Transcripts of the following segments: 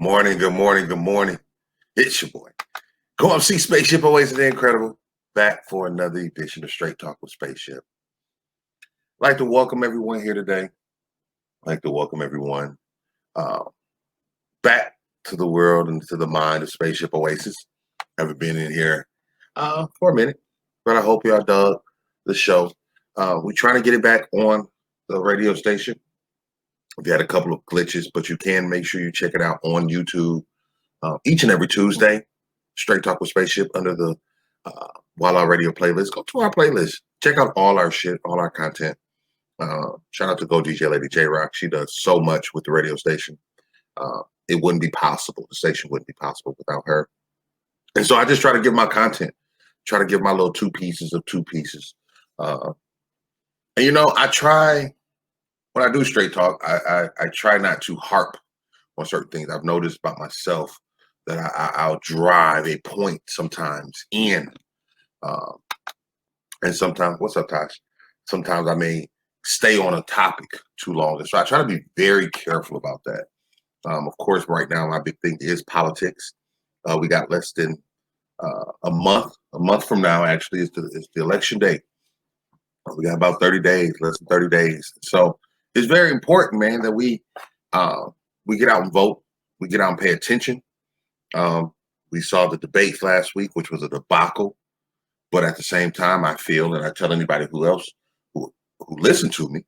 Morning, good morning, good morning. It's your boy. Go up see Spaceship always the incredible. Back for another edition of Straight Talk with Spaceship. I'd like to welcome everyone here today. I'd like to welcome everyone uh, back to the world and to the mind of Spaceship Oasis. Haven't been in here for a minute, but I hope y'all dug the show. We're trying to get it back on the radio station. We've had a couple of glitches, but you can make sure you check it out on YouTube each and every Tuesday. Straight Talk with Spaceship under the While Our Radio playlist. Go to our playlist. Check out all our shit, all our content. Shout out to Go DJ Lady J Rock. She does so much with the radio station. It wouldn't be possible. The station wouldn't be possible without her. And so I just try to give my content, try to give my little two pieces of two pieces. And I try when I do Straight Talk, I try not to harp on certain things. I've noticed about myself that I'll drive a point sometimes in, um, and sometimes, what's up, Tosh? Sometimes I may stay on a topic too long. And so I try to be very careful about that. Of course, right now, my big thing is politics. We got less than a month. A month from now, actually, is the election day. We got about 30 days, less than 30 days. So it's very important, man, that we get out and vote. We get out and pay attention. We saw the debates last week, which was a debacle. But at the same time, I feel, and I tell anybody who listened to me,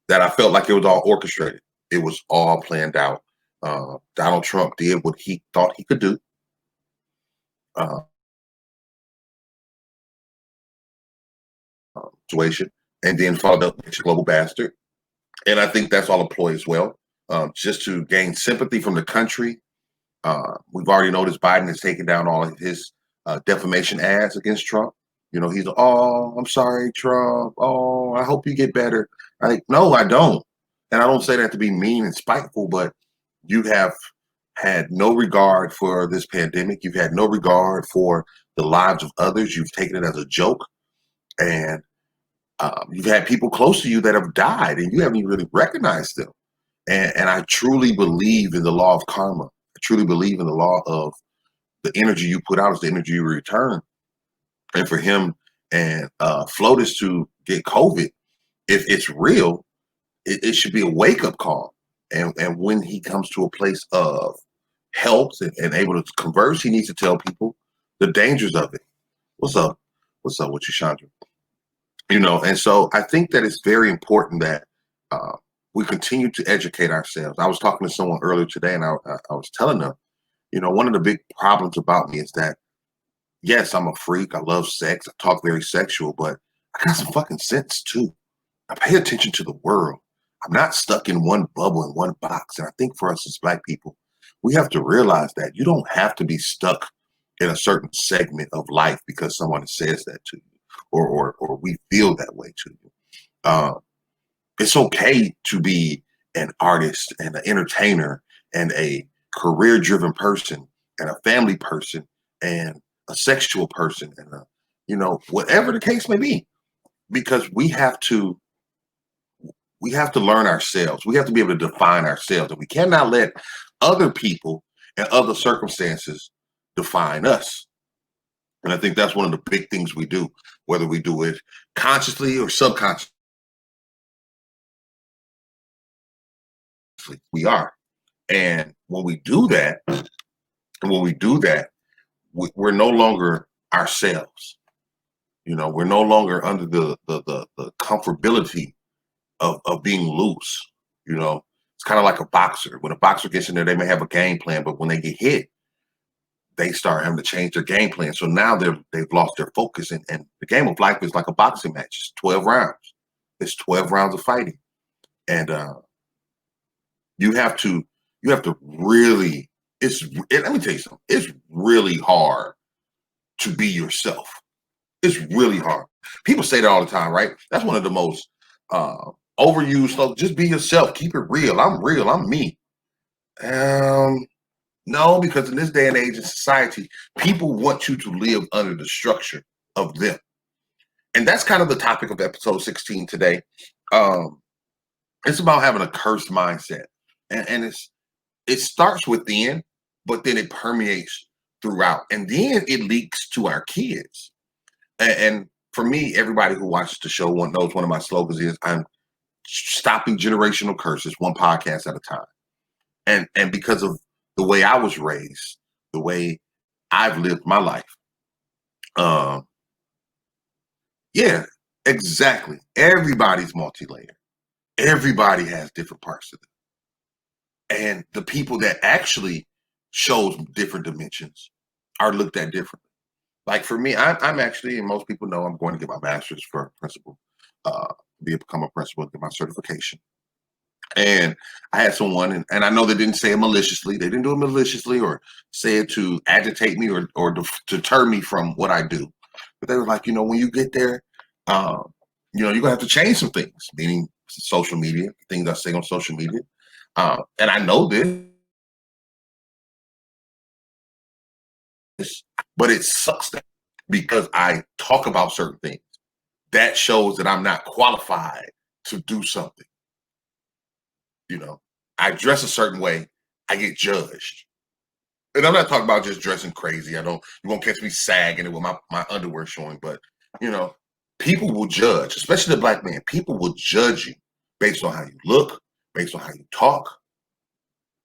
that I felt like it was all orchestrated. It was all planned out. Donald Trump did what he thought he could do. Situation, and then followed up with global bastard. And I think that's all a ploy as well, just to gain sympathy from the country. We've already noticed Biden has taken down all of his defamation ads against Trump. He's, oh, I'm sorry, Trump. Oh, I hope you get better. No, I don't. And I don't say that to be mean and spiteful, but you have had no regard for this pandemic. You've had no regard for the lives of others. You've taken it as a joke. And you've had people close to you that have died, and you haven't even really recognized them. And I truly believe in the law of karma. I truly believe in the law of the energy you put out is the energy you return. And for him and Flotus to get COVID, if it's real, it should be a wake-up call. And when he comes to a place of health and able to converse, he needs to tell people the dangers of it. What's up? What's up with you, Chandra? And so I think that it's very important that we continue to educate ourselves. I was talking to someone earlier today, and I was telling them, one of the big problems about me is that, yes, I'm a freak. I love sex. I talk very sexual, but I got some fucking sense too. I pay attention to the world. I'm not stuck in one bubble, in one box. And I think for us as Black people, we have to realize that you don't have to be stuck in a certain segment of life because someone says that to you. Or we feel that way to you. It's okay to be an artist and an entertainer and a career-driven person and a family person and a sexual person and whatever the case may be, because we have to learn ourselves. We have to be able to define ourselves, and we cannot let other people and other circumstances define us. And I think that's one of the big things we do, whether we do it consciously or subconsciously. We are. And when we do that, we're no longer ourselves. We're no longer under the comfortability of being loose. It's kind of like a boxer. When a boxer gets in there, they may have a game plan, but when they get hit, they start having to change their game plan. So now they've lost their focus. And the game of life is like a boxing match. It's 12 rounds. It's 12 rounds of fighting. And you have to really, let me tell you something. It's really hard to be yourself. It's really hard. People say that all the time, right? That's one of the most overused stuff. Just be yourself. Keep it real. I'm real. I'm me. No, because in this day and age in society, people want you to live under the structure of them. And that's kind of the topic of episode 16 today. It's about having a cursed mindset. And it starts within, but then it permeates throughout, and then it leaks to our kids. And for me, everybody who watches the show knows one of my slogans is I'm stopping generational curses one podcast at a time. And because of the way I was raised, the way I've lived my life, um, yeah, exactly. Everybody's multi-layered. Everybody has different parts of it. And the people that actually shows different dimensions are looked at differently. Like for me, I'm actually, and most people know I'm going to get my master's for principal, become a principal, get my certification. And I had someone, and I know they didn't say it maliciously. They didn't do it maliciously or say it to agitate me or to deter me from what I do. But they were like, when you get there, you're gonna have to change some things, meaning social media, things I say on social media. And I know this, but it sucks that because I talk about certain things. That shows that I'm not qualified to do something. I dress a certain way, I get judged. And I'm not talking about just dressing crazy. You won't catch me sagging it with my underwear showing, but you know, people will judge, especially the black man. People will judge you based on how you look, based on how you talk,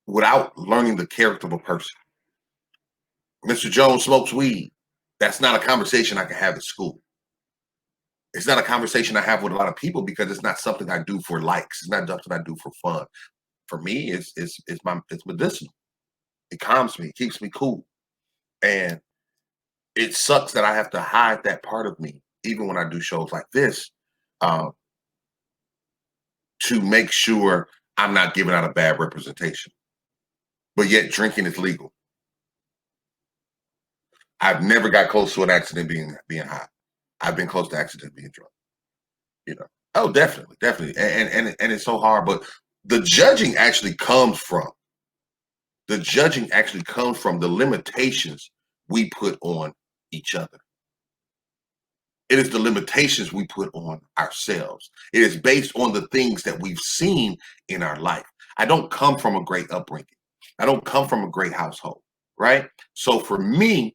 without learning the character of a person. Mr. Jones smokes weed. That's not a conversation I can have at school. It's not a conversation I have with a lot of people because it's not something I do for likes. It's not something I do for fun. For me, it's medicinal. It calms me, it keeps me cool. And it sucks that I have to hide that part of me, even when I do shows like this, um, to make sure I'm not giving out a bad representation. But yet drinking is legal. I've never got close to an accident being high. I've been close to accident being drunk. You know. Oh, definitely, definitely. And it's so hard. But the judging actually comes from the limitations we put on each other. It is the limitations we put on ourselves. It is based on the things that we've seen in our life. I don't come from a great upbringing. I don't come from a great household, right? So for me,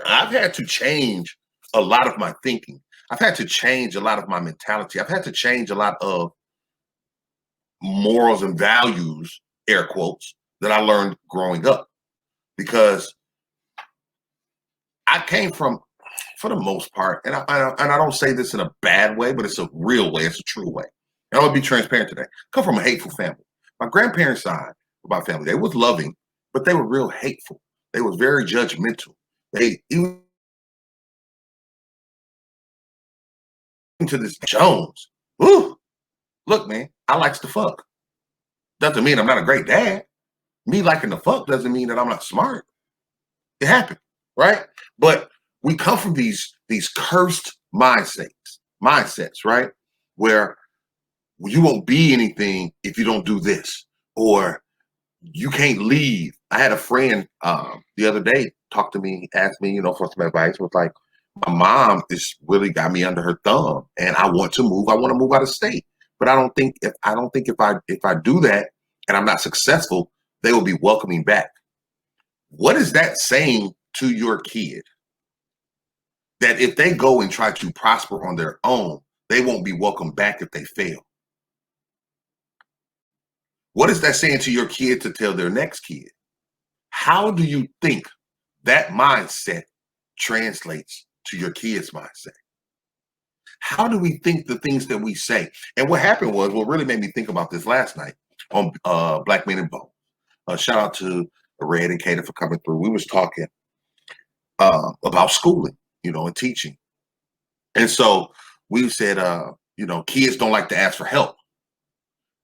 I've had to change a lot of my thinking. I've had to change a lot of my mentality. I've had to change a lot of morals and values, air quotes, that I learned growing up because I came from, for the most part, and I don't say this in a bad way, but it's a real way. It's a true way. And I want to be transparent today. Come from a hateful family. My grandparents' side of my family, they was loving, but they were real hateful. They was very judgmental. They even to this Jones. Woo, look, man, I likes to fuck. Doesn't mean I'm not a great dad. Me liking the fuck doesn't mean that I'm not smart. It happened, right? But we come from these cursed mindsets, right? Where you won't be anything if you don't do this, or you can't leave. I had a friend the other day talk to me, asked me, for some advice. Was like, my mom is really got me under her thumb, and I want to move. I want to move out of state, but I don't think if I do that and I'm not successful, they will be welcoming back. What is that saying to your kid? That if they go and try to prosper on their own, they won't be welcomed back if they fail. What is that saying to your kid to tell their next kid? How do you think that mindset translates to your kid's mindset? How do we think the things that we say? And what happened was, what really made me think about this last night on Black Men and Bone. Shout out to Red and Kato for coming through. We was talking about schooling, and teaching. And so we said, kids don't like to ask for help.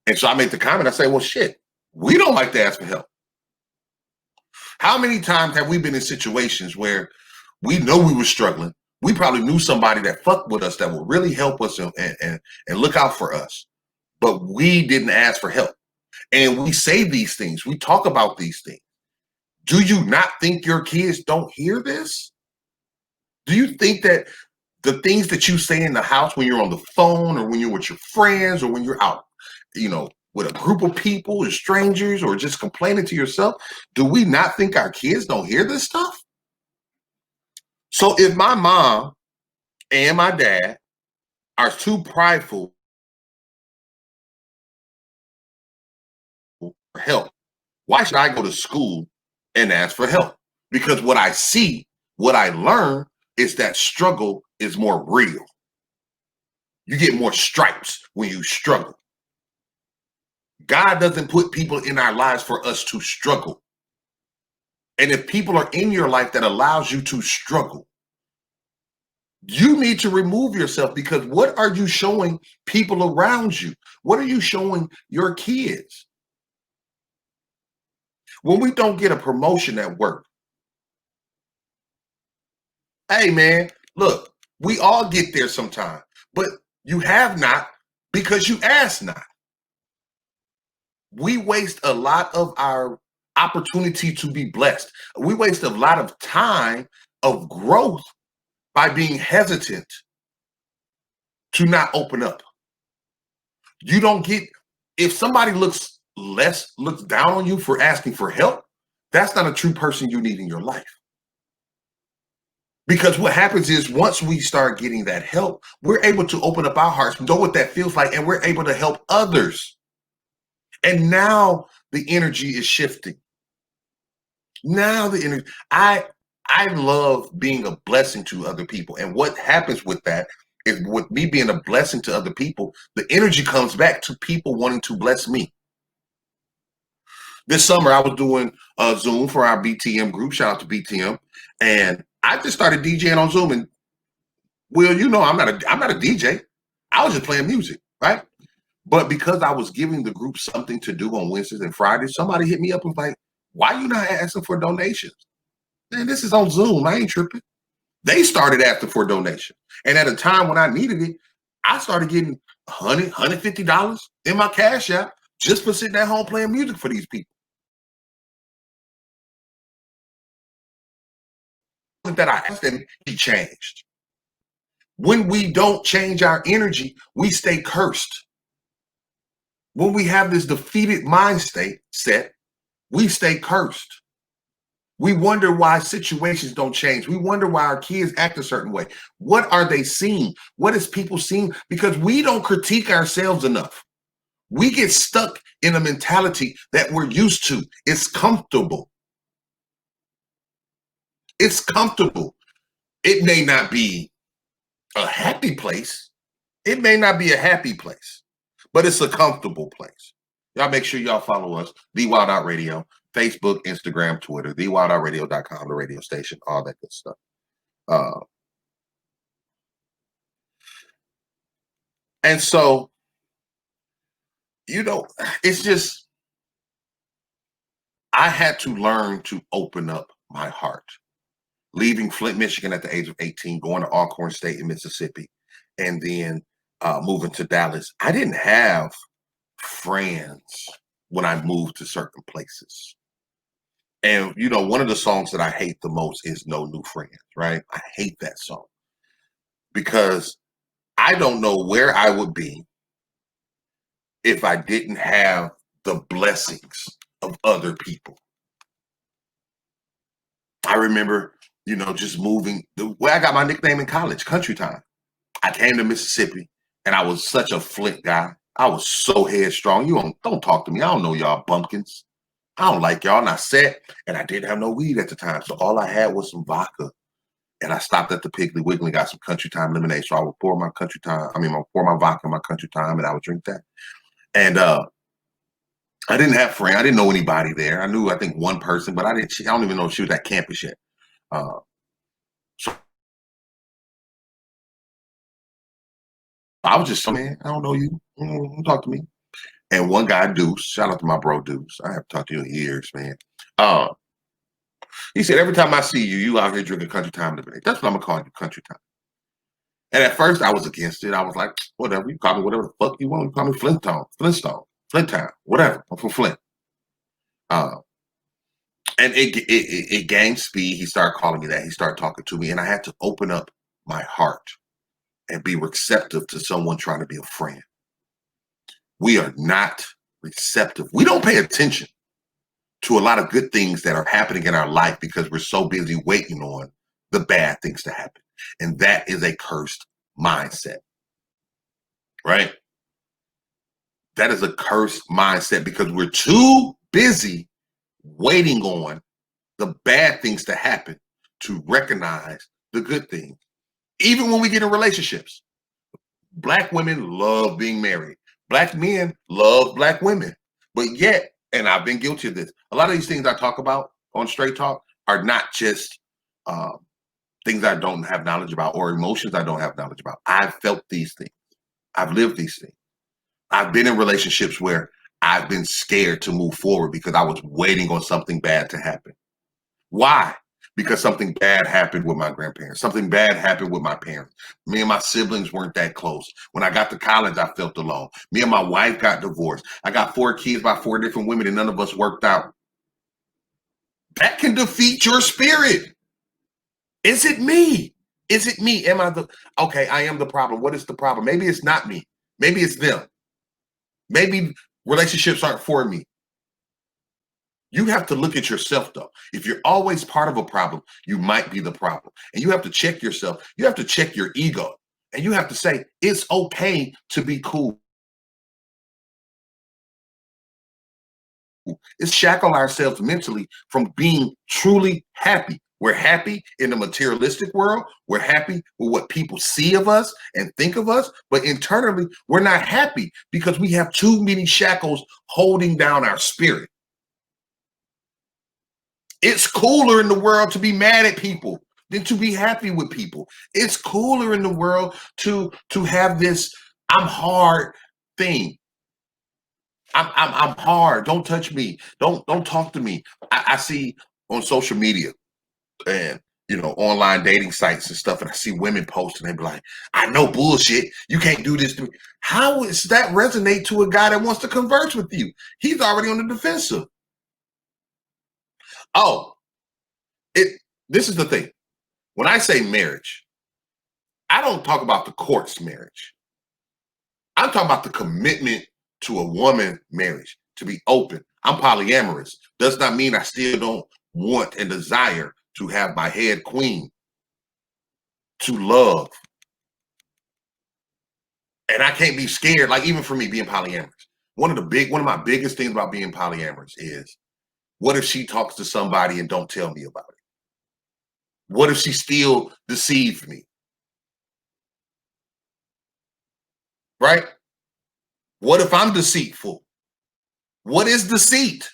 And so I made the comment, I say, well, shit, we don't like to ask for help. How many times have we been in situations where we know we were struggling? We probably knew somebody that fucked with us that would really help us and look out for us. But we didn't ask for help. And we say these things. We talk about these things. Do you not think your kids don't hear this? Do you think that the things that you say in the house when you're on the phone or when you're with your friends or when you're out, with a group of people or strangers or just complaining to yourself, do we not think our kids don't hear this stuff? So if my mom and my dad are too prideful for help, why should I go to school and ask for help? Because what I see, what I learn is that struggle is more real. You get more stripes when you struggle. God doesn't put people in our lives for us to struggle. And if people are in your life that allows you to struggle, you need to remove yourself, because what are you showing people around you? What are you showing your kids? When we don't get a promotion at work, hey man, look, we all get there sometime, but you have not because you asked not. We waste a lot of our opportunity to be blessed. We waste a lot of time of growth by being hesitant to not open up. You don't get, if somebody looks down on you for asking for help, that's not a true person you need in your life. Because what happens is once we start getting that help, we're able to open up our hearts, know what that feels like, and we're able to help others. And now the energy is shifting. Now the energy, I love being a blessing to other people. And what happens with that is, with me being a blessing to other people, the energy comes back to people wanting to bless me. This summer I was doing a Zoom for our BTM group. Shout out to BTM. And I just started DJing on Zoom. And Will, you know, I'm not a DJ. I was just playing music, right? But because I was giving the group something to do on Wednesdays and Fridays, somebody hit me up and was like, why you not asking for donations? Man, this is on Zoom. I ain't tripping. They started asking for donations. And at a time when I needed it, I started getting $100, $150 in my Cash App just for sitting at home playing music for these people. That I asked them, he changed. When we don't change our energy, we stay cursed. When we have this defeated mind set, we stay cursed. We wonder why situations don't change. We wonder why our kids act a certain way. What are they seeing? What is people seeing? Because we don't critique ourselves enough. We get stuck in a mentality that we're used to. It's comfortable. It's comfortable. It may not be a happy place. It may not be a happy place, but it's a comfortable place. Y'all make sure y'all follow us, The Wild Out Radio, Facebook, Instagram, Twitter, thewildoutradio.com, the radio station, all that good stuff. And so, you know, it's just, I had to learn to open up my heart. Leaving Flint, Michigan at the age of 18, going to Alcorn State in Mississippi, and then moving to Dallas. I didn't have friends when I moved to certain places. And, you know, one of the songs that I hate the most is No New Friends, right? I hate that song because I don't know where I would be if I didn't have the blessings of other people. I remember, you know, just moving, the way I got my nickname in college, Country Time. I came to Mississippi and I was such a Flint guy. I was so headstrong. You don't talk to me. I don't know y'all bumpkins. I don't like y'all. And I sat, and I didn't have no weed at the time. So all I had was some vodka. And I stopped at the Piggly Wiggly, got some Country Time lemonade. So I would pour my pour my vodka in my Country Time, and I would drink that. And I didn't have friends. I didn't know anybody there. I knew, I think, one person, but I don't even know if she was at campus yet. So I was just, man, I don't know you. Don't talk to me. And one guy, Deuce, shout out to my bro Deuce. I haven't talked to you in years, man. He said, every time I see you, you out here drinking Country Time lemonade. That's what I'm gonna call you, Country Time. And at first I was against it. I was like, whatever, you call me whatever the fuck you want. You call me Flintstone, Flint Town, whatever. I'm from Flint. And it gained speed. He started calling me that. He started talking to me, and I had to open up my heart and be receptive to someone trying to be a friend. We are not receptive. We don't pay attention to a lot of good things that are happening in our life because we're so busy waiting on the bad things to happen. And that is a cursed mindset, right? That is a cursed mindset because we're too busy waiting on the bad things to happen to recognize the good things. Even when we get in relationships, Black women love being married. Black men love Black women. But yet, and I've been guilty of this, a lot of these things I talk about on Straight Talk are not just um, things I don't have knowledge about or emotions I don't have knowledge about. I've felt these things. I've lived these things. I've been in relationships where I've been scared to move forward because I was waiting on something bad to happen. Why? Because something bad happened with my grandparents. Something bad happened with my parents. Me and my siblings weren't that close. When I got to college, I felt alone. Me and my wife got divorced. I got 4 kids by 4 different women and none of us worked out. That can defeat your spirit. Is it me? Is it me? Am I the, okay, I am the problem. What is the problem? Maybe it's not me. Maybe it's them. Maybe relationships aren't for me. You have to look at yourself though. If you're always part of a problem, you might be the problem. And you have to check yourself. You have to check your ego. And you have to say, it's okay to be cool. It's shackle ourselves mentally from being truly happy. We're happy in the materialistic world. We're happy with what people see of us and think of us. But internally, we're not happy because we have too many shackles holding down our spirit. It's cooler in the world to be mad at people than to be happy with people. It's cooler in the world to have this I'm hard thing. I'm hard. Don't touch me. Don't talk to me. I see on social media and online dating sites and stuff, and I see women post and they be like, I know bullshit. You can't do this to me. How does that resonate to a guy that wants to converse with you? He's already on the defensive. Oh, this is the thing. When I say marriage, I don't talk about the court's marriage. I'm talking about the commitment to a woman marriage, to be open. I'm polyamorous. Does not mean I still don't want and desire to have my head queen, to love. And I can't be scared, like even for me being polyamorous. One of my biggest things about being polyamorous is, what if she talks to somebody and don't tell me about it? What if she still deceived me? Right? What if I'm deceitful? What is deceit?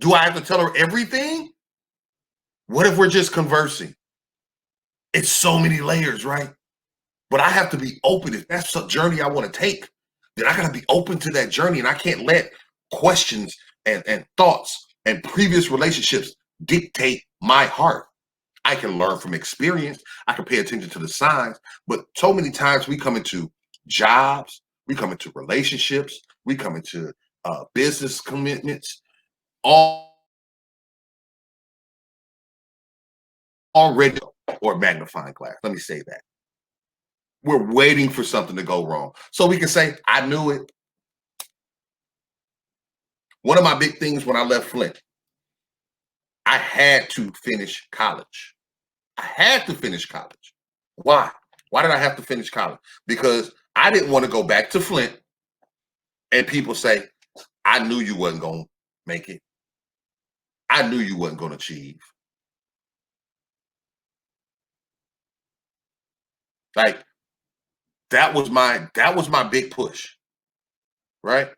Do I have to tell her everything? What if we're just conversing? It's so many layers, right? But I have to be open. If that's a journey I want to take, then I got to be open to that journey. And I can't let questions and thoughts and previous relationships dictate my heart. I can learn from experience. I can pay attention to the signs. But so many times we come into jobs, we come into relationships, we come into business commitments, all already, or magnifying glass. Let me say that. We're waiting for something to go wrong. So we can say, I knew it. One of my big things when I left Flint, I had to finish college. I had to finish college. Why? Why did I have to finish college? Because I didn't want to go back to Flint and people say, I knew you wasn't going to make it. I knew you wasn't going to achieve. Like that was my big push, right?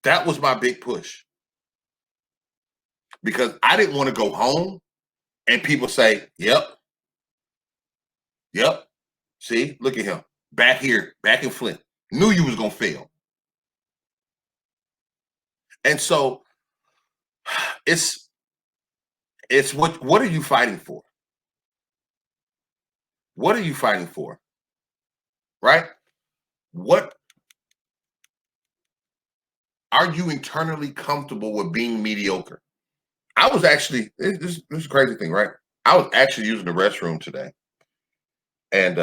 That was my big push because I didn't want to go home and people say, yep, yep. See, look at him back here, back in Flint. Knew you was going to fail. And so it's what are you fighting for? What are you fighting for? Right? What are you internally comfortable with being mediocre? I was actually this is a crazy thing, right? I was actually using the restroom today. And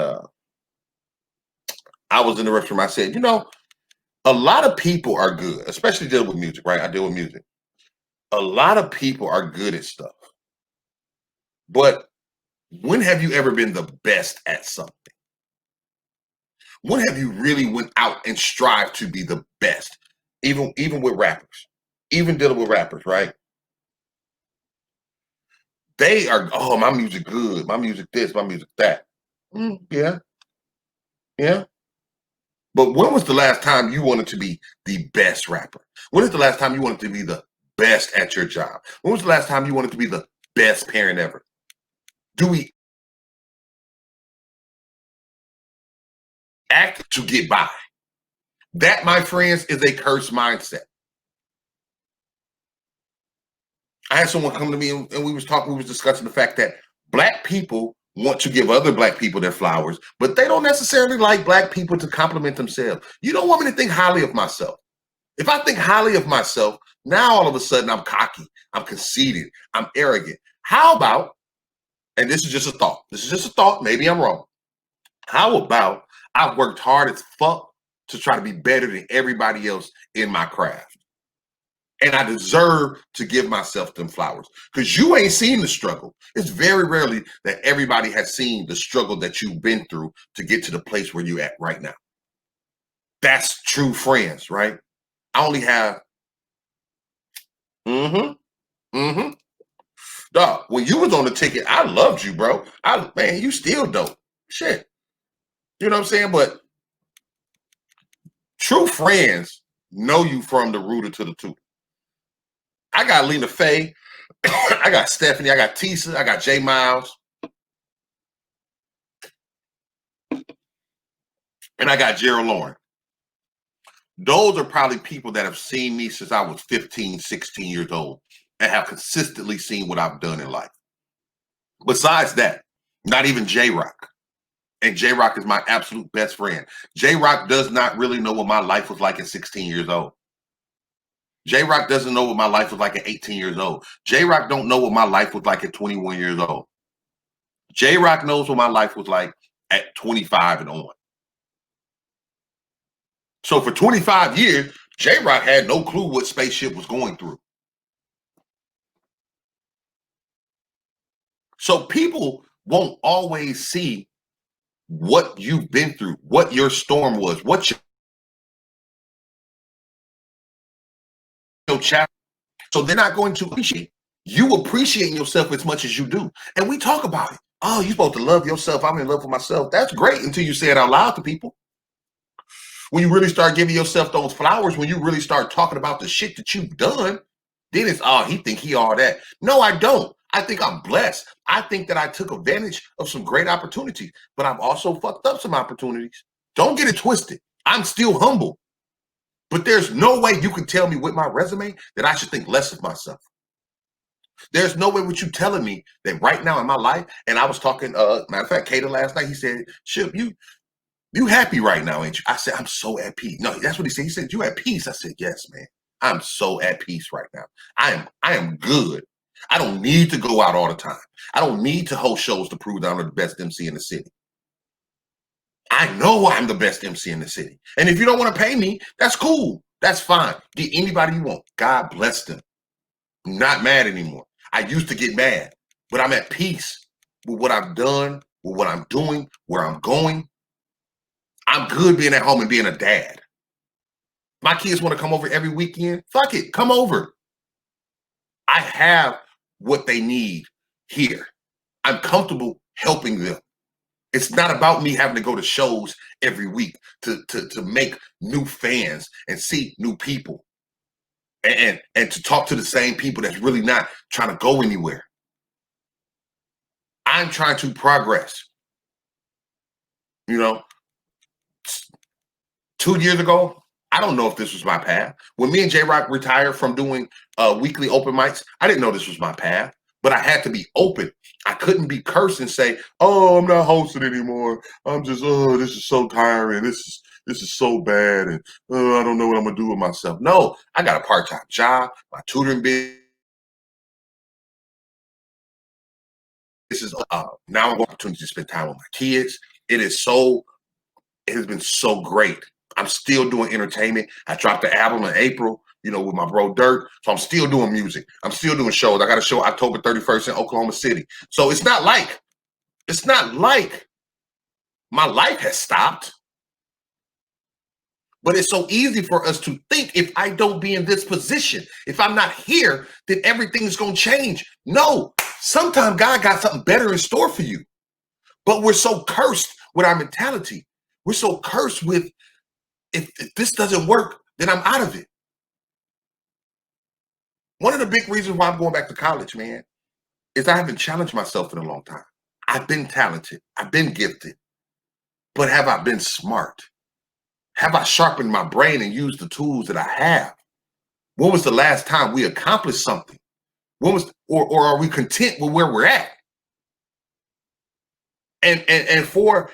I was in the restroom. I said, A lot of people are good, especially dealing with music, right? I deal with music. A lot of people are good at stuff, but when have you ever been the best at something? When have you really went out and strived to be the best? Even with rappers, even dealing with rappers, right? They are, oh, my music good, my music this, my music that. Yeah, yeah. But when was the last time you wanted to be the best rapper? When is the last time you wanted to be the best at your job? When was the last time you wanted to be the best parent ever? Do we act to get by? That, my friends, is a cursed mindset. I had someone come to me and we was discussing the fact that black people want to give other black people their flowers, but they don't necessarily like black people to compliment themselves. You don't want me to think highly of myself. If I think highly of myself, now all of a sudden I'm cocky, I'm conceited, I'm arrogant. How about, and this is just a thought, maybe I'm wrong. How about I've worked hard as fuck to try to be better than everybody else in my craft? And I deserve to give myself them flowers because you ain't seen the struggle. It's very rarely that everybody has seen the struggle that you've been through to get to the place where you're at right now. That's true friends, right? I only have, mm-hmm, mm-hmm. Dog, when you was on the ticket, I loved you, bro. Man, you still dope. Shit. You know what I'm saying? But true friends know you from the rooter to the tutor. I got Lena Faye, I got Stephanie, I got Tisa, I got Jay Miles, and I got Gerald Lauren. Those are probably people that have seen me since I was 15, 16 years old and have consistently seen what I've done in life. Besides that, not even J Rock. And J Rock is my absolute best friend. J Rock does not really know what my life was like at 16 years old. J Rock doesn't know what my life was like at 18 years old. J Rock don't know what my life was like at 21 years old. J Rock knows what my life was like at 25 and on. So for 25 years, J Rock had no clue what Spaceship was going through. So people won't always see what you've been through, what your storm was, what your chapter. So they're not going to appreciate you appreciating yourself as much as you do. And we talk about it. Oh, you're supposed to love yourself. I'm in love with myself. That's great until you say it out loud to people. When you really start giving yourself those flowers, when you really start talking about the shit that you've done, then it's, oh, he think he all that. No, I don't. I think I'm blessed. I think that I took advantage of some great opportunities, but I've also fucked up some opportunities. Don't get it twisted. I'm still humble, but there's no way you can tell me with my resume that I should think less of myself. There's no way with you telling me that right now in my life, and I was talking, matter of fact, Kato last night, he said, Ship, you happy right now, ain't you? I said, I'm so at peace. No, that's what he said. He said, you at peace. I said, yes, man. I'm so at peace right now. I am good. I don't need to go out all the time. I don't need to host shows to prove that I'm the best MC in the city. I know I'm the best MC in the city. And if you don't want to pay me, that's cool. That's fine. Get anybody you want. God bless them. I'm not mad anymore. I used to get mad, but I'm at peace with what I've done, with what I'm doing, where I'm going. I'm good being at home and being a dad. My kids want to come over every weekend. Fuck it, come over. I have what they need here. I'm comfortable helping them. It's not about me having to go to shows every week to make new fans and see new people and to talk to the same people that's really not trying to go anywhere. I'm trying to progress. You know, 2 years ago, I don't know if this was my path. When me and J Rock retired from doing weekly open mics, I didn't know this was my path, but I had to be open. I couldn't be cursed and say, "Oh, I'm not hosting anymore. I'm just, oh, this is so tiring. This is so bad, and I don't know what I'm gonna do with myself." No, I got a part-time job. My tutoring business is now I'm going to opportunity to spend time with my kids. It has been so great. I'm still doing entertainment. I dropped the album in April, with my bro Dirt. So I'm still doing music. I'm still doing shows. I got a show October 31st in Oklahoma City. So it's not like my life has stopped. But it's so easy for us to think if I don't be in this position, if I'm not here, then everything's going to change. No, sometimes God got something better in store for you. But we're so cursed with our mentality. We're so cursed with if this doesn't work, then I'm out of it. One of the big reasons why I'm going back to college, man, is I haven't challenged myself in a long time. I've been talented. I've been gifted. But have I been smart? Have I sharpened my brain and used the tools that I have? When was the last time we accomplished something? Or are we content with where we're at? And for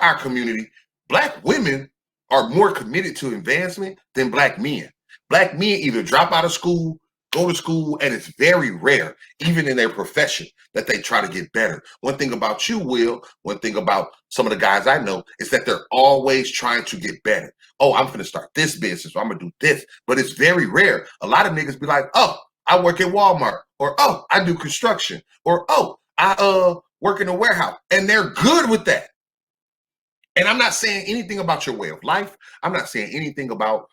our community, Black women are more committed to advancement than Black men. Black men either drop out of school, go to school, and it's very rare, even in their profession, that they try to get better. One thing about you, Will, one thing about some of the guys I know is that they're always trying to get better. Oh, I'm going to start this business, or I'm going to do this. But it's very rare. A lot of niggas be like, oh, I work at Walmart, or oh, I do construction, or oh, I work in a warehouse. And they're good with that. And I'm not saying anything about your way of life. I'm not saying anything about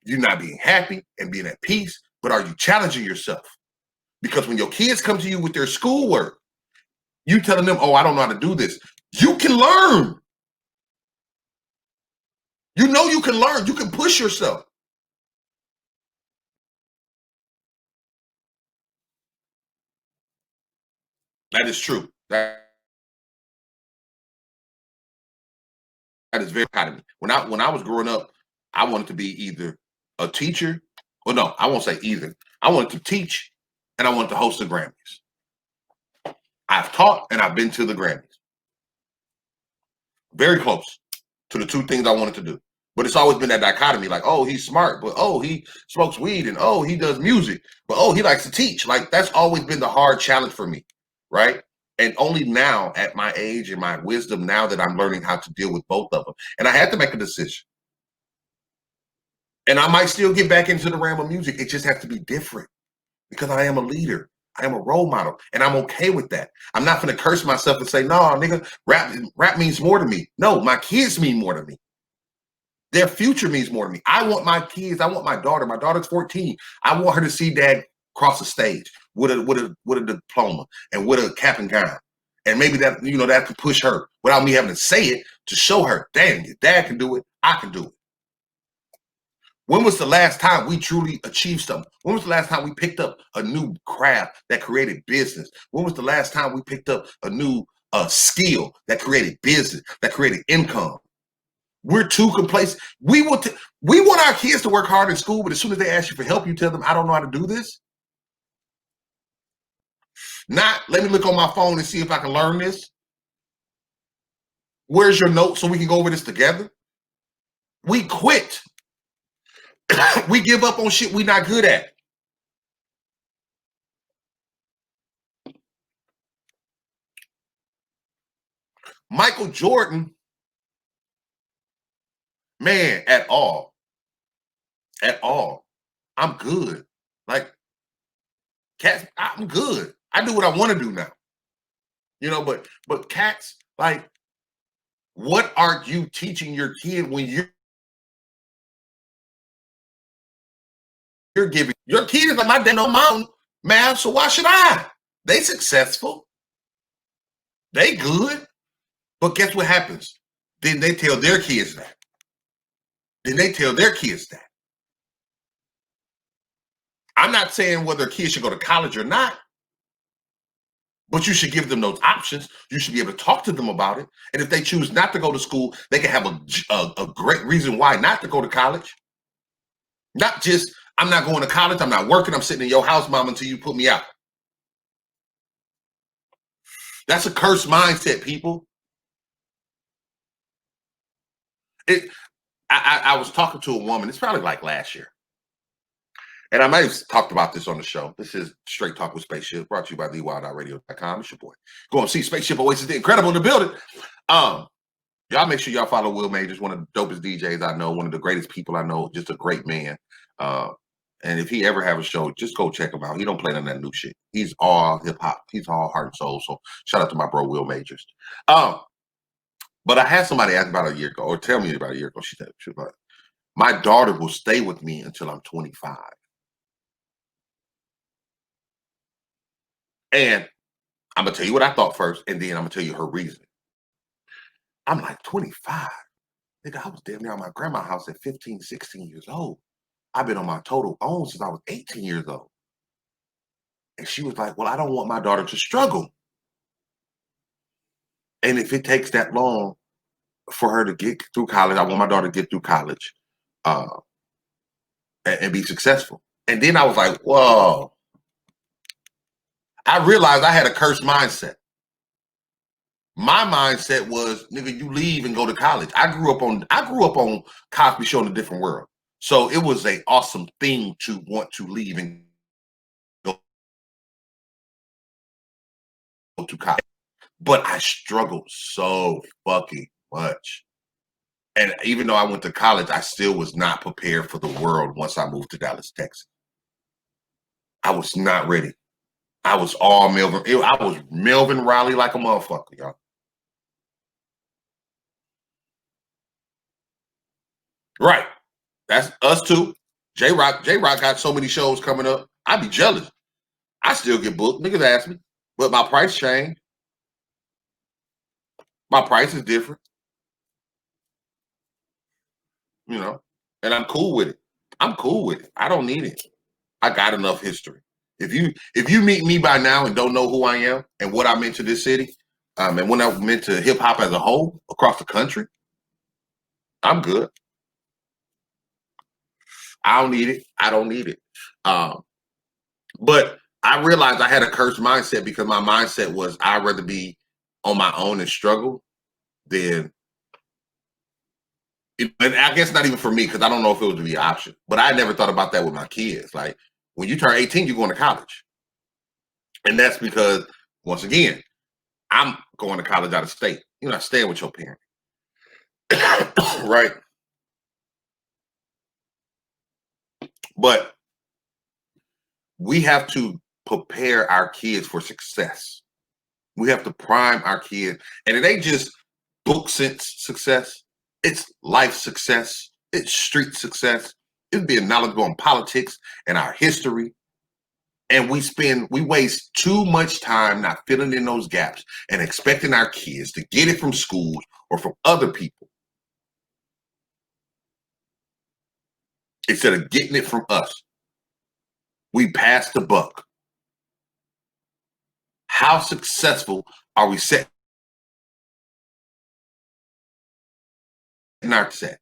you not being happy and being at peace, but are you challenging yourself? Because when your kids come to you with their schoolwork, you telling them, oh, I don't know how to do this. You can learn. You know you can learn. You can push yourself. That is true. That is very proud of me. When I was growing up, I wanted to be either a teacher, or no, I won't say either. I wanted to teach and I wanted to host the Grammys. I've taught and I've been to the Grammys. Very close to the two things I wanted to do. But it's always been that dichotomy, like, oh, he's smart, but oh, he smokes weed, and oh, he does music, but oh, he likes to teach. Like, that's always been the hard challenge for me, right? And only now, at my age and my wisdom, now that I'm learning how to deal with both of them. And I had to make a decision. And I might still get back into the realm of music. It just has to be different because I am a leader. I am a role model, and I'm okay with that. I'm not going to curse myself and say, no, nigga, rap means more to me. No, my kids mean more to me. Their future means more to me. I want my kids. I want my daughter. My daughter's 14. I want her to see dad cross the stage with a diploma and with a cap and gown. And maybe that, that could push her without me having to say it, to show her, damn, your dad can do it. I can do it. When was the last time we truly achieved something? When was the last time we picked up a new craft that created business? When was the last time we picked up a new skill that created business, that created income? We're too complacent. We want our kids to work hard in school, but as soon as they ask you for help, you tell them, I don't know how to do this. Not, let me look on my phone and see if I can learn this. Where's your note so we can go over this together? We quit. We give up on shit we're not good at. Michael Jordan, man, at all. I'm good. Like, cats, I'm good. I do what I want to do now. But cats, like, what are you teaching your kid when you're giving your kid is like, my dad no mom math, so why should I? They successful. They good. But guess what happens? Then they tell their kids that. I'm not saying whether kids should go to college or not, but you should give them those options. You should be able to talk to them about it. And if they choose not to go to school, they can have a great reason why not to go to college. Not just, I'm not going to college, I'm not working, I'm sitting in your house, mom, until you put me out. That's a cursed mindset, people. I was talking to a woman, it's probably like last year. And I might have talked about this on the show. This is Straight Talk with Spaceship, brought to you by TheWild.radio.com. It's your boy. Go and see Spaceship Oasis, the incredible in the building. Y'all make sure y'all follow Will Majors, one of the dopest DJs I know, one of the greatest people I know, just a great man. Uh, and if he ever have a show, just go check him out. He don't play none of that new shit. He's all hip hop. He's all heart and soul. So shout out to my bro Will Majors. Um, but I had somebody ask about a year ago, or tell me about a year ago. She was like, my daughter will stay with me until I'm 25. And I'm gonna tell you what I thought first, and then I'm gonna tell you her reason. I'm like, 25. Nigga, I was damn near at my grandma's house at 15, 16 years old. I've been on my total own since I was 18 years old. And she was like, well, I don't want my daughter to struggle. And if it takes that long for her to get through college, I want my daughter to get through college uh, and be successful. And then I was like, whoa. I realized I had a cursed mindset. My mindset was, nigga, you leave and go to college. I grew up on Cosby Show in a different world. So it was an awesome thing to want to leave and go to college. But I struggled so fucking much. And even though I went to college, I still was not prepared for the world once I moved to Dallas, Texas. I was not ready. I was all Melvin. I was Melvin Riley like a motherfucker, y'all. Right. That's us too. J-Rock got so many shows coming up. I'd be jealous. I still get booked. Niggas ask me. But my price changed. My price is different, you know, and I'm cool with it. I'm cool with it. I don't need it. I got enough history. If you meet me by now and don't know who I am and what I meant to this city, and when I meant to hip hop as a whole across the country, I'm good. I don't need it. I don't need it. Um, but I realized I had a cursed mindset because my mindset was I'd rather be on my own and struggle than. And I guess not even for me because I don't know if it would be an option. But I never thought about that with my kids. Like when you turn 18, you're going to college, and that's because once again, I'm going to college out of state. You're not staying with your parent, right? But we have to prepare our kids for success. We have to prime our kids, and it ain't just book sense success. It's life success. It's street success. It's being knowledgeable on politics and our history. And we waste too much time not filling in those gaps and expecting our kids to get it from schools or from other people instead of getting it from us. We pass the buck. How successful are we setting our set?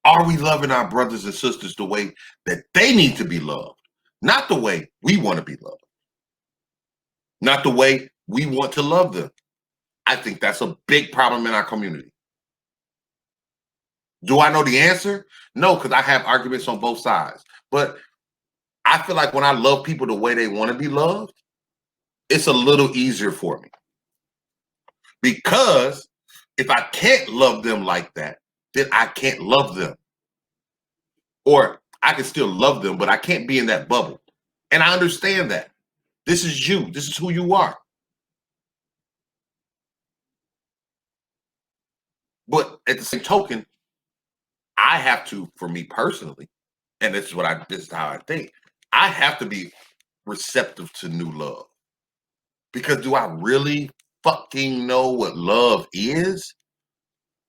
Are we loving our brothers and sisters the way that they need to be loved? Not the way we want to be loved. Not the way we want to love them. I think that's a big problem in our community. Do I know the answer? No, because I have arguments on both sides. But I feel like when I love people the way they want to be loved, it's a little easier for me. Because if I can't love them like that, then I can't love them. Or I can still love them, but I can't be in that bubble. And I understand that. This is you. This is who you are. But at the same token, I have to, for me personally, and this is how I think, I have to be receptive to new love. Because do I really fucking know what love is?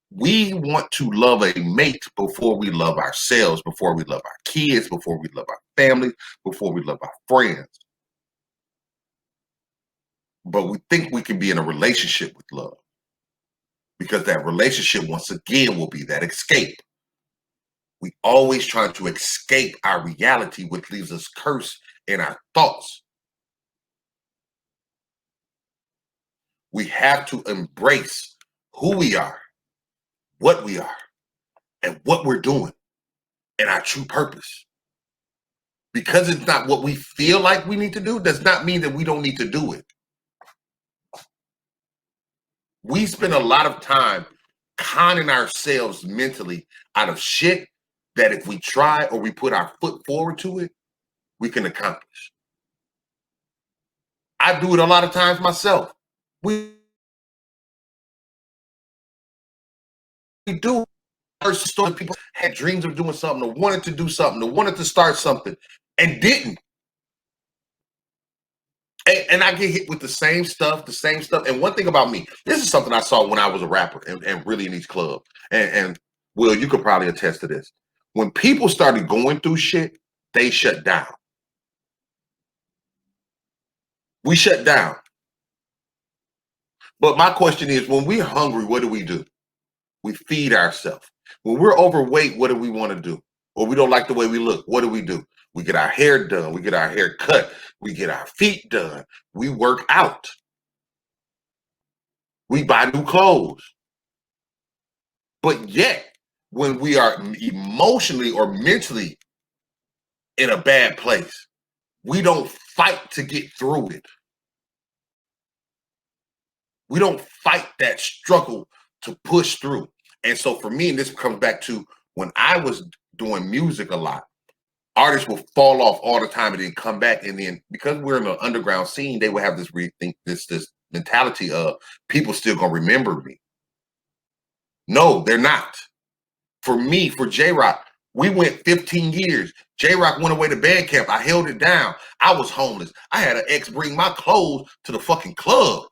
We want to love a mate before we love ourselves, before we love our kids, before we love our families, before we love our friends. But we think we can be in a relationship with love because that relationship, once again, will be that escape. We always trying to escape our reality, which leaves us cursed in our thoughts. We have to embrace who we are, what we are, and what we're doing, and our true purpose. Because it's not what we feel like we need to do does not mean that we don't need to do it. We spend a lot of time conning ourselves mentally out of shit that if we try or we put our foot forward to it, we can accomplish. I do it a lot of times myself. We do. First story, people had dreams of doing something, or wanted to do something, or wanted to start something, and didn't. And I get hit with the same stuff. And one thing about me, this is something I saw when I was a rapper and really in these clubs. And Will, you could probably attest to this. When people started going through shit, they shut down. We shut down. But my question is, when we're hungry, what do? We feed ourselves. When we're overweight, what do we want to do? Or we don't like the way we look, what do? We get our hair done. We get our hair cut. We get our feet done. We work out. We buy new clothes. But yet, when we are emotionally or mentally in a bad place, we don't fight to get through it. We don't fight that struggle to push through. And so for me, and this comes back to when I was doing music a lot, artists will fall off all the time and then come back. And then because we're in the underground scene, they will have this this mentality of people still gonna remember me. No, they're not. For me, for J-Rock, we went 15 years. J-Rock went away to band camp. I held it down. I was homeless. I had an ex bring my clothes to the fucking club.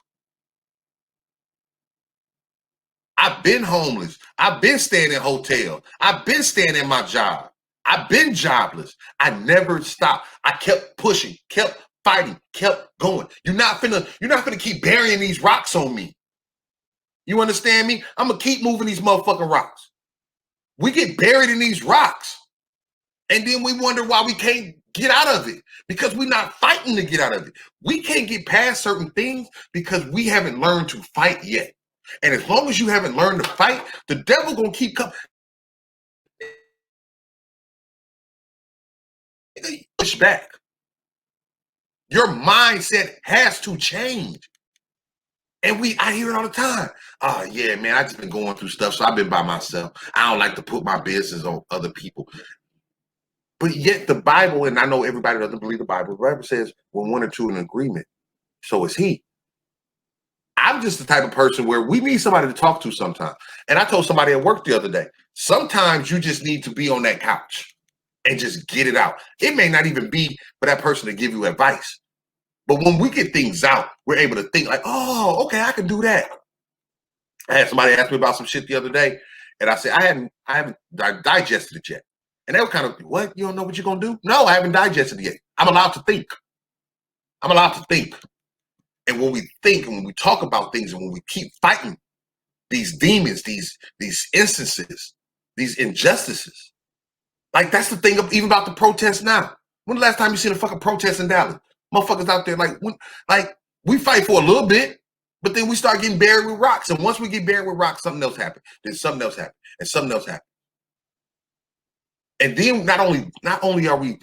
I've been homeless. I've been staying in hotels. I've been staying in my job. I've been jobless. I never stopped. I kept pushing, kept fighting, kept going. You're not finna keep burying these rocks on me. You understand me? I'm gonna keep moving these motherfucking rocks. We get buried in these rocks. And then we wonder why we can't get out of it, because we're not fighting to get out of it. We can't get past certain things because we haven't learned to fight yet. And as long as you haven't learned to fight, the devil gonna keep coming. Push back. Your mindset has to change. And I hear it all the time. Oh, yeah, man, I just been going through stuff, so I've been by myself. I don't like to put my business on other people. But yet the Bible, and I know everybody doesn't believe the Bible says, when one or two in agreement, so is he. I'm just the type of person where we need somebody to talk to sometimes. And I told somebody at work the other day, sometimes you just need to be on that couch and just get it out. It may not even be for that person to give you advice. But when we get things out, we're able to think like, oh, okay, I can do that. I had somebody ask me about some shit the other day, and I said, I haven't digested it yet. And they were kind of, what? You don't know what you're going to do? No, I haven't digested it yet. I'm allowed to think. I'm allowed to think. And when we think and when we talk about things and when we keep fighting these demons, these instances, these injustices, like that's the thing even about the protests now. When the last time you seen a fucking protest in Dallas? Motherfuckers out there like we fight for a little bit, but then we start getting buried with rocks. And once we get buried with rocks, something else happened. Then something else happened. And something else happened. And then not only are we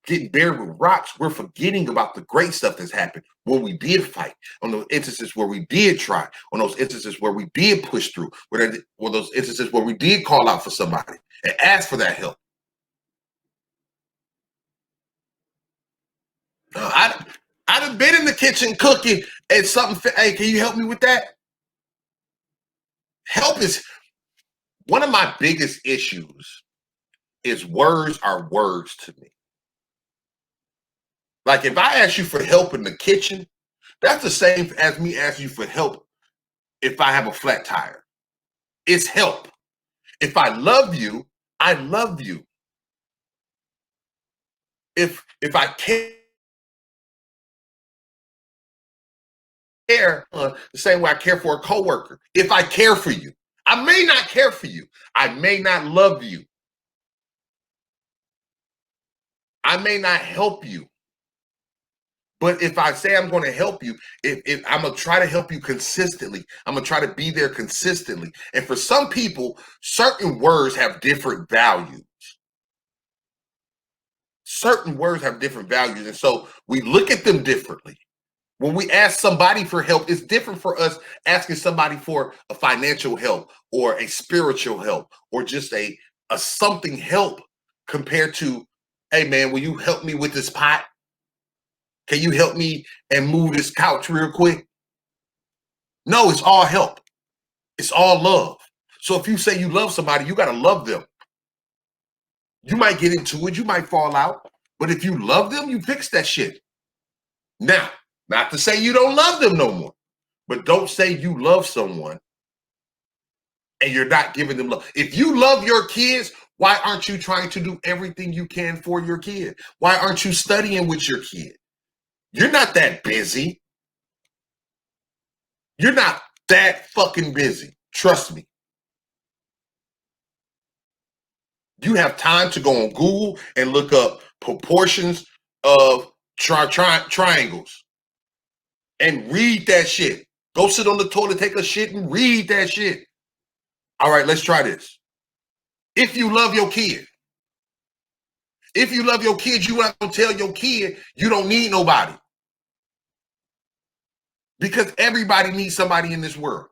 getting buried with rocks, we're forgetting about the great stuff that's happened when we did fight, on those instances where we did try, on those instances where we did push through, where those instances where we did call out for somebody and ask for that help. I'd have been in the kitchen cooking and something. Hey, can you help me with that? Help is one of my biggest issues. Is words are words to me. Like if I ask you for help in the kitchen, that's the same as me asking you for help if I have a flat tire. It's help. If I love you, I love you. If I care the same way I care for a coworker, if I care for you, I may not care for you. I may not love you. I may not help you. But if I say I'm going to help you, if I'm going to try to help you consistently, I'm going to try to be there consistently. And for some people, certain words have different values. certain words have different values. And so we look at them differently. When we ask somebody for help, it's different for us asking somebody for a financial help or a spiritual help or just a something help compared to, hey man, will you help me with this pot? Can you help me and move this couch real quick? No, it's all help. It's all love. So if you say you love somebody, you got to love them. You might get into it, you might fall out, but if you love them, you fix that shit. Now, not to say you don't love them no more, but don't say you love someone and you're not giving them love. If you love your kids, why aren't you trying to do everything you can for your kid? Why aren't you studying with your kid? You're not that busy. You're not that fucking busy. Trust me. You have time to go on Google and look up proportions of triangles and read that shit. Go sit on the toilet, take a shit, and read that shit. All right, let's try this. If you love your kid, you're not gonna tell your kid you don't need nobody. Because everybody needs somebody in this world.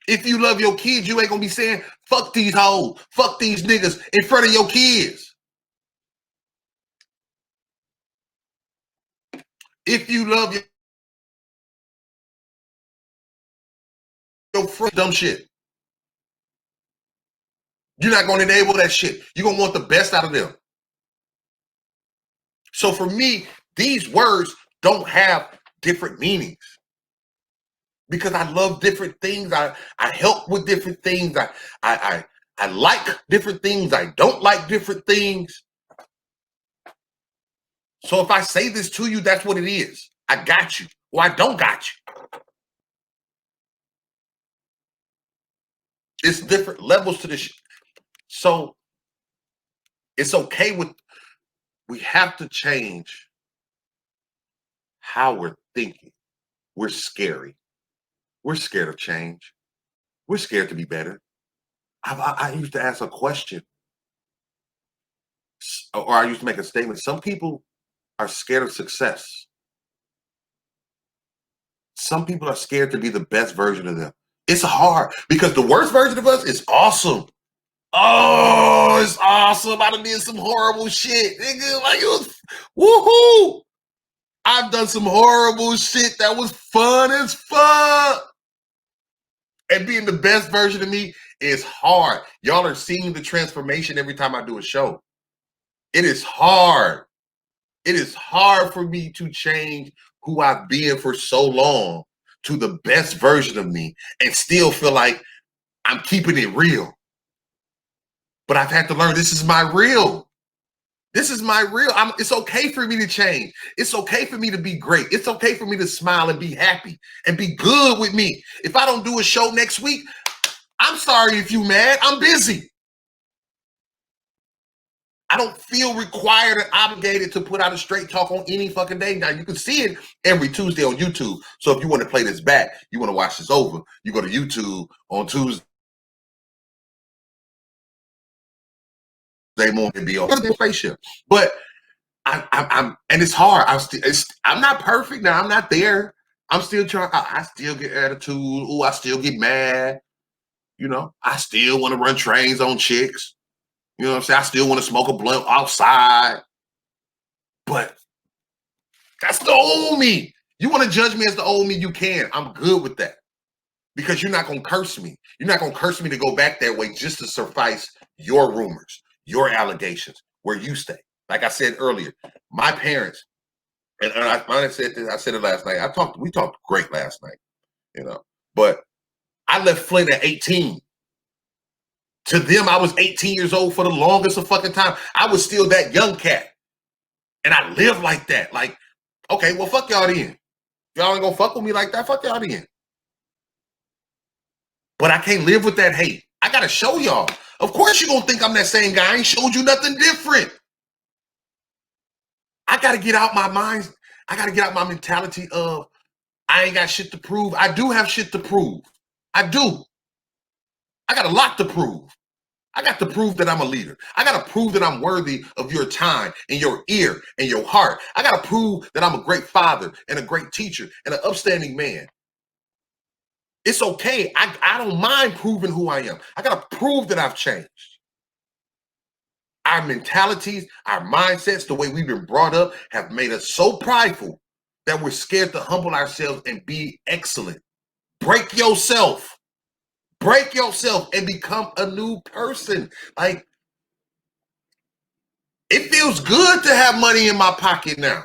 If you love your kids, you ain't gonna be saying, fuck these hoes, fuck these niggas in front of your kids. If you love your friend, dumb shit. You're not gonna enable that shit. You're gonna want the best out of them. So for me, these words don't have different meanings. Because I love different things. I help with different things. I like different things. I don't like different things. So if I say this to you, that's what it is. I got you, or I don't got you. It's different levels to this. So it's okay with, we have to change how we're thinking. We're scary. We're scared of change. We're scared to be better. I used to ask a question, or I used to make a statement. Some people are scared of success. Some people are scared to be the best version of them. It's hard because the worst version of us is awesome. Oh, it's awesome. I done did some horrible shit. Nigga, like it was woohoo. I've done some horrible shit that was fun as fuck. And being the best version of me is hard. Y'all are seeing the transformation every time I do a show. It is hard. It is hard for me to change who I've been for so long to the best version of me and still feel like I'm keeping it real. But I've had to learn this is my real. This is my real. It's okay for me to change. It's okay for me to be great. It's okay for me to smile and be happy and be good with me. If I don't do a show next week, I'm sorry if you mad. I'm busy. I don't feel required and obligated to put out a straight talk on any fucking day. Now, you can see it every Tuesday on YouTube. So if you want to play this back, you want to watch this over, you go to YouTube on Tuesday morning and be on Spaceship. But I'm and it's hard. I'm not perfect now. I'm not there. I'm still trying. I still get attitude. Oh, I still get mad. You know, I still want to run trains on chicks. You know what I'm saying? I still want to smoke a blunt outside. But that's the old me. You want to judge me as the old me, you can. I'm good with that. Because you're not going to curse me. You're not going to curse me to go back that way just to suffice your rumors, your allegations, where you stay. Like I said earlier, my parents, and I said this, I said it last night. We talked great last night, you know. But I left Flint at 18. To them, I was 18 years old for the longest of fucking time. I was still that young cat. And I lived like that. Like, okay, well, fuck y'all then. Y'all ain't gonna fuck with me like that. Fuck y'all then. But I can't live with that hate. I gotta show y'all. Of course you're gonna think I'm that same guy. I ain't showed you nothing different. I gotta get out my mind. I gotta get out my mentality of I ain't got shit to prove. I do have shit to prove. I do. I got a lot to prove. I got to prove that I'm a leader. I got to prove that I'm worthy of your time and your ear and your heart. I got to prove that I'm a great father and a great teacher and an upstanding man. It's okay. I don't mind proving who I am. I got to prove that I've changed. Our mentalities, our mindsets, the way we've been brought up have made us so prideful that we're scared to humble ourselves and be excellent. Break yourself. Break yourself and become a new person. Like, it feels good to have money in my pocket now.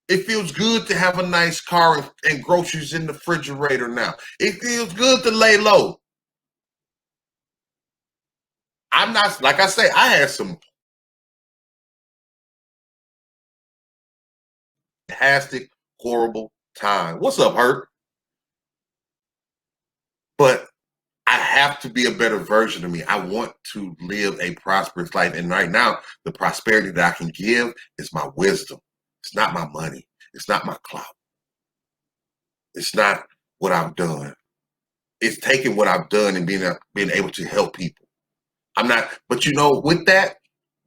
It feels good to have a nice car and groceries in the refrigerator now. It feels good to lay low. I'm not, like I say, I had some fantastic, horrible time. What's up, Hurt? But I have to be a better version of me. I want to live a prosperous life. And right now, the prosperity that I can give is my wisdom. It's not my money. It's not my clout. It's not what I've done. It's taking what I've done and being able to help people. I'm not, but with that,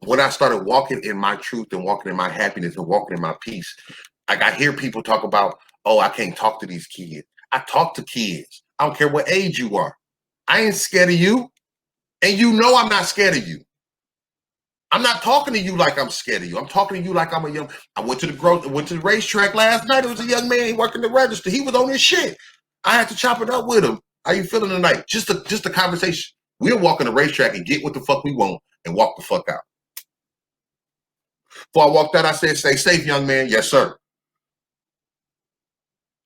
when I started walking in my truth and walking in my happiness and walking in my peace, like I hear people talk about, oh, I can't talk to these kids. I talk to kids. I don't care what age you are. I ain't scared of you. And I'm not scared of you. I'm not talking to you like I'm scared of you. I'm talking to you like I'm a young. I went to the racetrack last night. It was a young man working the register. He was on his shit. I had to chop it up with him. How you feeling tonight? Just a conversation. We'll walk on the racetrack and get what the fuck we want and walk the fuck out. Before I walked out, I said, "Stay safe, young man." Yes, sir.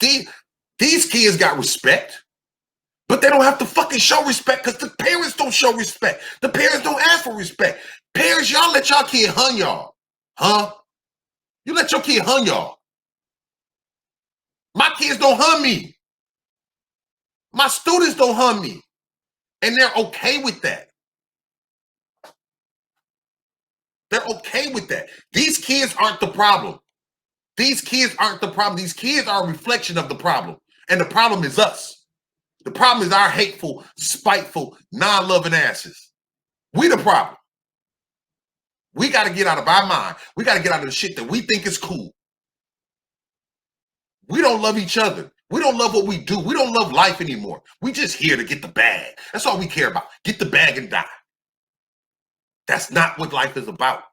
These kids got respect, but they don't have to fucking show respect because the parents don't show respect. The parents don't ask for respect. Parents, y'all let y'all kid hun y'all. Huh? You let your kid hun y'all. My kids don't hun me. My students don't hun me. And they're okay with that. They're okay with that. These kids aren't the problem. These kids aren't the problem. These kids are a reflection of the problem. And the problem is us. The problem is our hateful, spiteful, non-loving asses. We the problem. We got to get out of our mind. We got to get out of the shit that we think is cool. We don't love each other. We don't love what we do. We don't love life anymore. We just here to get the bag. That's all we care about. Get the bag and die. That's not what life is about.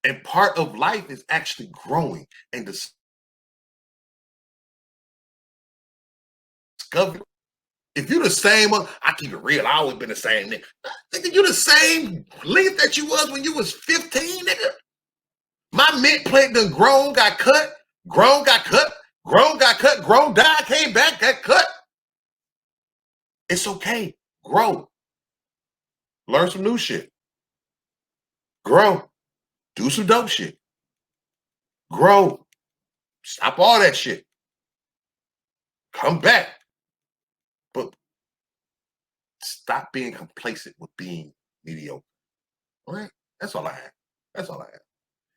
And part of life is actually growing and discovering. If you're the same, I keep it real. I always been the same nigga. Nigga, you the same length that you was when you was 15, nigga. My mint plant done grown, got cut, grown, got cut, grown, got cut, grown, died, came back, got cut. It's okay. Grow. Learn some new shit. Grow. Do some dope shit. Grow. Stop all that shit. Come back. But stop being complacent with being mediocre. All right? That's all I have. That's all I have.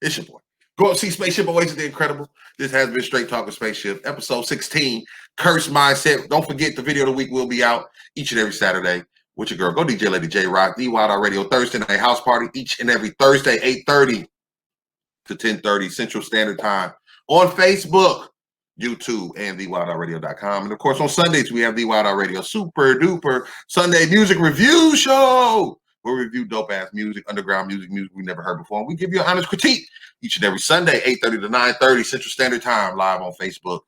It's your boy. Go up, see Spaceship Oasis the Incredible. This has been Straight Talking Spaceship, episode 16, Curse Mindset. Don't forget the video of the week will be out each and every Saturday with your girl. Go DJ Lady J Rock, The Wild Out Radio Thursday night house party each and every Thursday, 8:30 to 10:30 Central Standard Time on Facebook, YouTube, and TheWildOutRadio.com. And of course, on Sundays, we have The Wild Out Radio Super Duper Sunday Music Review Show. We'll review dope-ass music, underground music we never heard before. And we give you an honest critique each and every Sunday, 8:30 to 9:30 Central Standard Time, live on Facebook,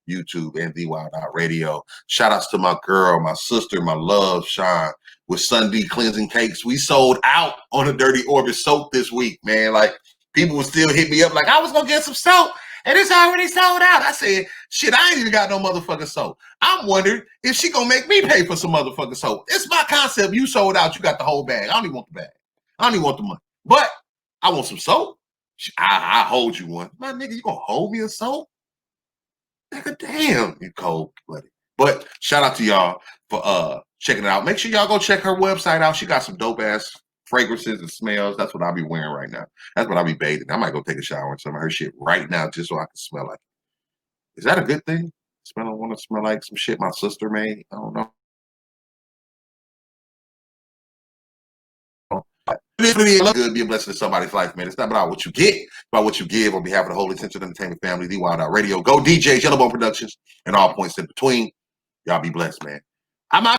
YouTube, and The Wild Out Radio. Shout outs to my girl, my sister, my love, Sean, with Sunday Cleansing Cakes. We sold out on a Dirty Orbit soap this week, man. Like, people would still hit me up like, I was going to get some soap, and it's already sold out. I said, shit, I ain't even got no motherfucking soap. I'm wondering if she going to make me pay for some motherfucking soap. It's my concept. You sold out. You got the whole bag. I don't even want the bag. I don't even want the money. But I want some soap. I hold you one. My nigga, you going to hold me a soap? Nigga, damn, you cold blooded. But shout out to y'all for checking it out. Make sure y'all go check her website out. She got some dope ass fragrances and smells. That's what I'll be wearing right now. That's what I'll be bathing. I might go take a shower in some of her shit right now just so I can smell like it. Is that a good thing? I want to smell like some shit my sister made. I don't know. Good, be a blessing to somebody's life, man. It's not about what you get, it's about what you give. On behalf of the whole Essential Entertainment family, the Wild Out Radio, Go DJs, Yellowbone Productions, and all points in between. Y'all be blessed, man. I'm out.